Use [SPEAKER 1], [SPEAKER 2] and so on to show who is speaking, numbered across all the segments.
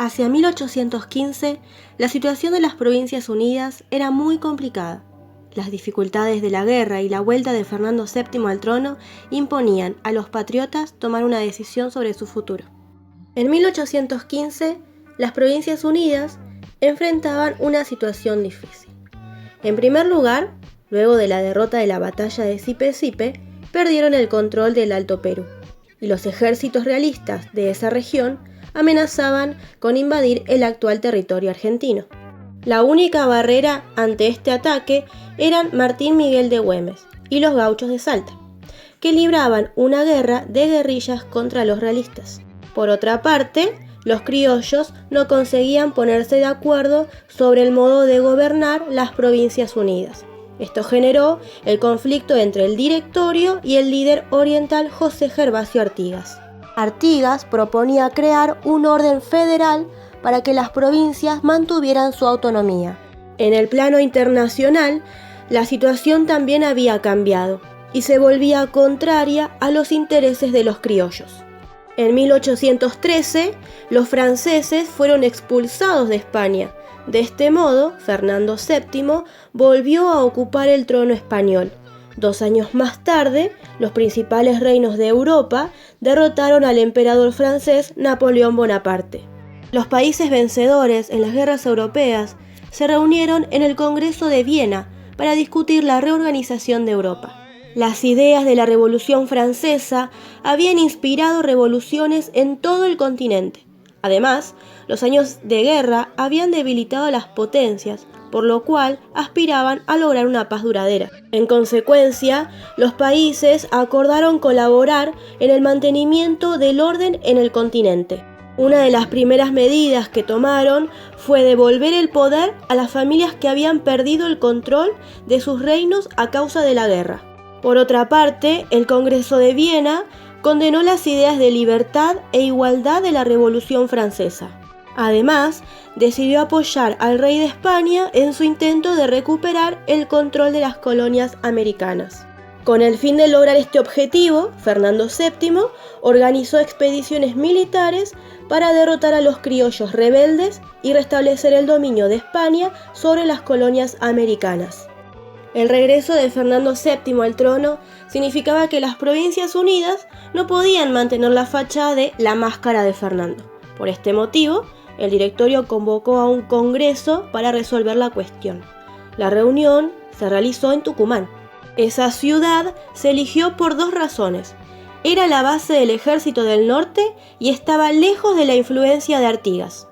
[SPEAKER 1] Hacia 1815, la situación de las Provincias Unidas era muy complicada. Las dificultades de la guerra y la vuelta de Fernando VII al trono imponían a los patriotas tomar una decisión sobre su futuro. En 1815, las Provincias Unidas enfrentaban una situación difícil. En primer lugar, luego de la derrota de la batalla de Sipe-Sipe, perdieron el control del Alto Perú, y los ejércitos realistas de esa región amenazaban con invadir el actual territorio argentino. La única barrera ante este ataque eran Martín Miguel de Güemes y los gauchos de Salta, que libraban una guerra de guerrillas contra los realistas. Por otra parte, los criollos no conseguían ponerse de acuerdo sobre el modo de gobernar las Provincias Unidas. Esto generó el conflicto entre el directorio y el líder oriental José Gervasio Artigas. Artigas proponía crear un orden federal para que las provincias mantuvieran su autonomía. En el plano internacional, la situación también había cambiado y se volvía contraria a los intereses de los criollos. En 1813, los franceses fueron expulsados de España. De este modo, Fernando VII volvió a ocupar el trono español. 2 años más tarde, los principales reinos de Europa derrotaron al emperador francés Napoleón Bonaparte. Los países vencedores en las guerras europeas se reunieron en el Congreso de Viena para discutir la reorganización de Europa. Las ideas de la Revolución Francesa habían inspirado revoluciones en todo el continente. Además, los años de guerra habían debilitado a las potencias, por lo cual aspiraban a lograr una paz duradera. En consecuencia, los países acordaron colaborar en el mantenimiento del orden en el continente. Una de las primeras medidas que tomaron fue devolver el poder a las familias que habían perdido el control de sus reinos a causa de la guerra. Por otra parte, el Congreso de Viena condenó las ideas de libertad e igualdad de la Revolución Francesa. Además, decidió apoyar al rey de España en su intento de recuperar el control de las colonias americanas. Con el fin de lograr este objetivo, Fernando VII organizó expediciones militares para derrotar a los criollos rebeldes y restablecer el dominio de España sobre las colonias americanas. El regreso de Fernando VII al trono significaba que las Provincias Unidas no podían mantener la fachada de la máscara de Fernando. Por este motivo, el directorio convocó a un congreso para resolver la cuestión. La reunión se realizó en Tucumán. Esa ciudad se eligió por 2 razones. Era la base del ejército del norte y estaba lejos de la influencia de Artigas.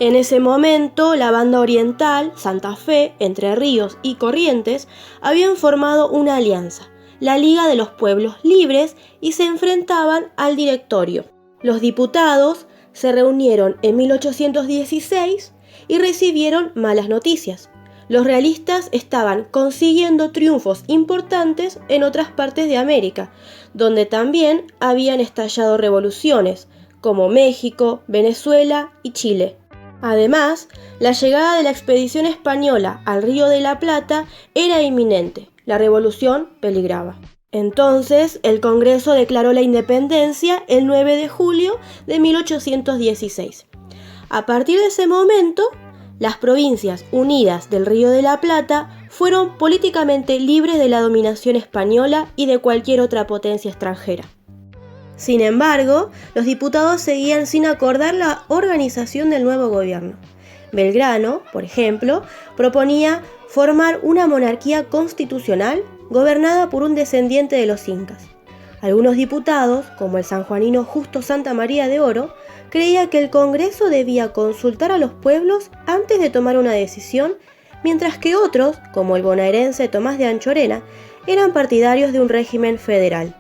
[SPEAKER 1] En ese momento, la banda oriental, Santa Fe, Entre Ríos y Corrientes habían formado una alianza, la Liga de los Pueblos Libres, y se enfrentaban al directorio. Los diputados se reunieron en 1816 y recibieron malas noticias. Los realistas estaban consiguiendo triunfos importantes en otras partes de América, donde también habían estallado revoluciones, como México, Venezuela y Chile. Además, la llegada de la expedición española al Río de la Plata era inminente. La revolución peligraba. Entonces, el Congreso declaró la independencia el 9 de julio de 1816. A partir de ese momento, las Provincias Unidas del Río de la Plata fueron políticamente libres de la dominación española y de cualquier otra potencia extranjera. Sin embargo, los diputados seguían sin acordar la organización del nuevo gobierno. Belgrano, por ejemplo, proponía formar una monarquía constitucional gobernada por un descendiente de los incas. Algunos diputados, como el sanjuanino Justo Santa María de Oro, creía que el Congreso debía consultar a los pueblos antes de tomar una decisión, mientras que otros, como el bonaerense Tomás de Anchorena, eran partidarios de un régimen federal.